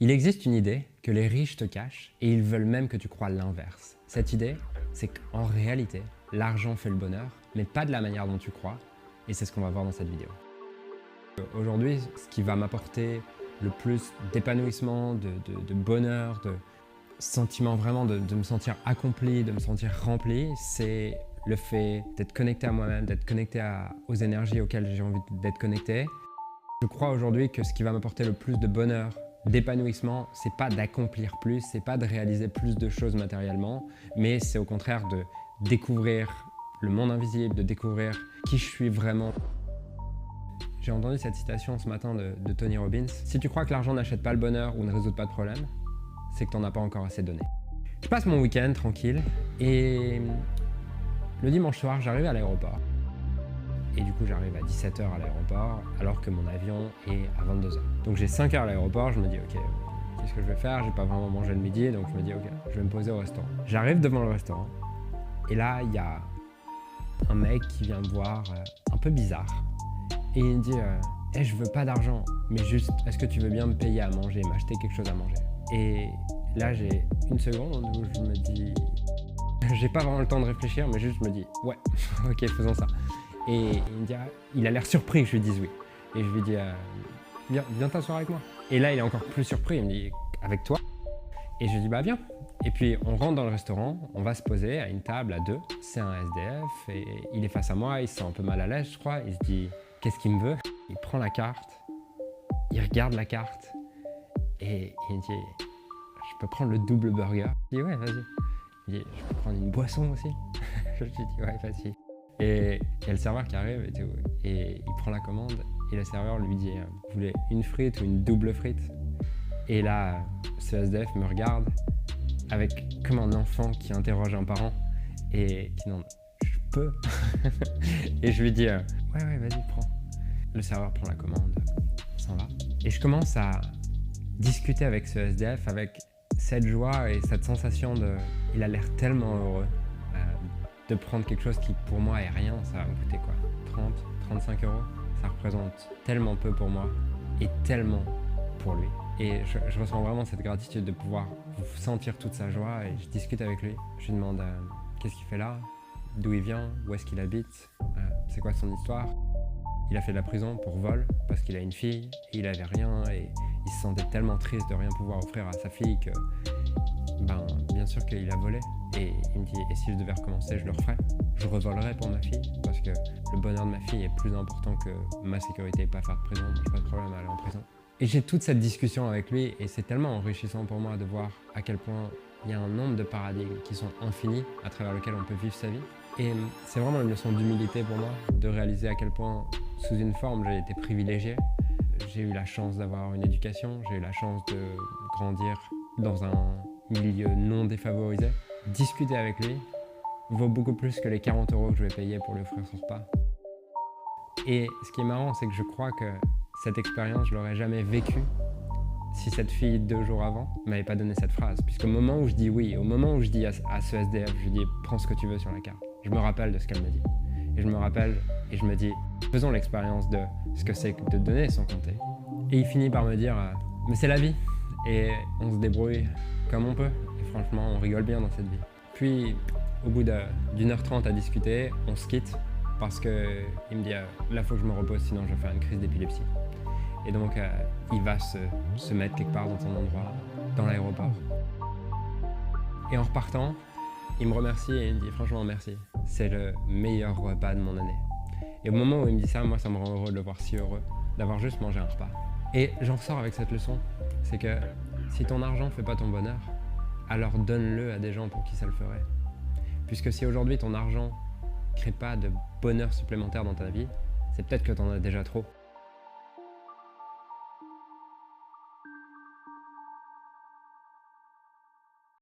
Il existe une idée que les riches te cachent et ils veulent même que tu crois l'inverse. Cette idée, c'est qu'en réalité, l'argent fait le bonheur, mais pas de la manière dont tu crois, et c'est ce qu'on va voir dans cette vidéo. Aujourd'hui, ce qui va m'apporter le plus d'épanouissement, de bonheur, de sentiment vraiment de me sentir accompli, de me sentir rempli, c'est le fait d'être connecté à moi-même, d'être connecté aux énergies auxquelles j'ai envie d'être connecté. Je crois aujourd'hui que ce qui va m'apporter le plus de bonheur, d'épanouissement, c'est pas d'accomplir plus, c'est pas de réaliser plus de choses matériellement, mais c'est au contraire de découvrir le monde invisible, de découvrir qui je suis vraiment. J'ai entendu cette citation ce matin de Tony Robbins. Si tu crois que l'argent n'achète pas le bonheur ou ne résout pas de problème, c'est que tu n'en as pas encore assez donné. Je passe mon week-end tranquille et le dimanche soir, j'arrive à l'aéroport. Et du coup, j'arrive à 17h à l'aéroport alors que mon avion est à 22h. Donc j'ai 5 heures à l'aéroport, je me dis ok, qu'est-ce que je vais faire? J'ai pas vraiment mangé le midi, donc je me dis ok, je vais me poser au restaurant. J'arrive devant le restaurant et là, il y a un mec qui vient me voir un peu bizarre. Et il me dit hey, je veux pas d'argent, mais juste, est-ce que tu veux bien me payer à manger, m'acheter quelque chose à manger? Et là, j'ai une seconde où je me dis... j'ai pas vraiment le temps de réfléchir, mais juste je me dis ouais, ok, faisons ça. Et il me dit, il a l'air surpris que je lui dise oui. Et je lui dis, viens t'asseoir avec moi. Et là, il est encore plus surpris, il me dit, avec toi? Et je lui dis, bah viens. Et puis on rentre dans le restaurant, on va se poser à une table à deux. C'est un SDF et il est face à moi, il se sent un peu mal à l'aise, je crois. Il se dit, qu'est-ce qu'il me veut? Il prend la carte, il regarde la carte et il me dit, je peux prendre le double burger? Je dis, ouais, vas-y. Il me dit, je peux prendre une boisson aussi? Je lui dis, ouais, vas-y. Et il y a le serveur qui arrive et tout, et il prend la commande et le serveur lui dit vous voulez une frite ou une double frite? Et là, ce SDF me regarde avec comme un enfant qui interroge un parent et qui demande je peux? Et je lui dis ouais, vas-y, prends. Le serveur prend la commande, s'en va. Et je commence à discuter avec ce SDF avec cette joie et cette sensation de... Il a l'air tellement heureux de prendre quelque chose qui pour moi est rien. Ça va me coûter quoi, 30, 35 euros? Ça représente tellement peu pour moi et tellement pour lui. Et je ressens vraiment cette gratitude de pouvoir sentir toute sa joie et je discute avec lui. Je lui demande qu'est-ce qu'il fait là, d'où il vient, où est-ce qu'il habite, c'est quoi son histoire. Il a fait de la prison pour vol parce qu'il a une fille et il avait rien et il se sentait tellement triste de rien pouvoir offrir à sa fille que bien sûr qu'il a volé. Et il me dit, et si je devais recommencer, je le referais. Je revolerais pour ma fille, parce que le bonheur de ma fille est plus important que ma sécurité et pas faire de prison. Donc j'ai pas de problème à aller en prison. Et j'ai toute cette discussion avec lui, et c'est tellement enrichissant pour moi de voir à quel point il y a un nombre de paradigmes qui sont infinis, à travers lesquels on peut vivre sa vie. Et c'est vraiment une leçon d'humilité pour moi, de réaliser à quel point, sous une forme, j'ai été privilégié. J'ai eu la chance d'avoir une éducation, j'ai eu la chance de grandir dans un milieu non défavorisé. Discuter avec lui vaut beaucoup plus que les 40 euros que je vais payer pour lui offrir son repas. Et ce qui est marrant, c'est que je crois que cette expérience, je l'aurais jamais vécue si cette fille 2 jours avant m'avait pas donné cette phrase. Puisqu'au moment où je dis oui, au moment où je dis à ce SDF, je lui dis prends ce que tu veux sur la carte, je me rappelle de ce qu'elle me dit. Et je me rappelle et je me dis faisons l'expérience de ce que c'est que de donner sans compter. Et il finit par me dire mais c'est la vie et on se débrouille comme on peut. Et franchement, on rigole bien dans cette vie. Puis, au bout d'1h30 à discuter, on se quitte parce qu'il me dit là, il faut que je me repose, sinon je vais faire une crise d'épilepsie. Et donc, il va se mettre quelque part dans son endroit, dans l'aéroport. Et en repartant, il me remercie et il me dit franchement merci. C'est le meilleur repas de mon année. Et au moment où il me dit ça, moi, ça me rend heureux de le voir si heureux, d'avoir juste mangé un repas. Et j'en ressors avec cette leçon, c'est que si ton argent ne fait pas ton bonheur, alors donne-le à des gens pour qui ça le ferait. Puisque si aujourd'hui ton argent ne crée pas de bonheur supplémentaire dans ta vie, c'est peut-être que tu en as déjà trop.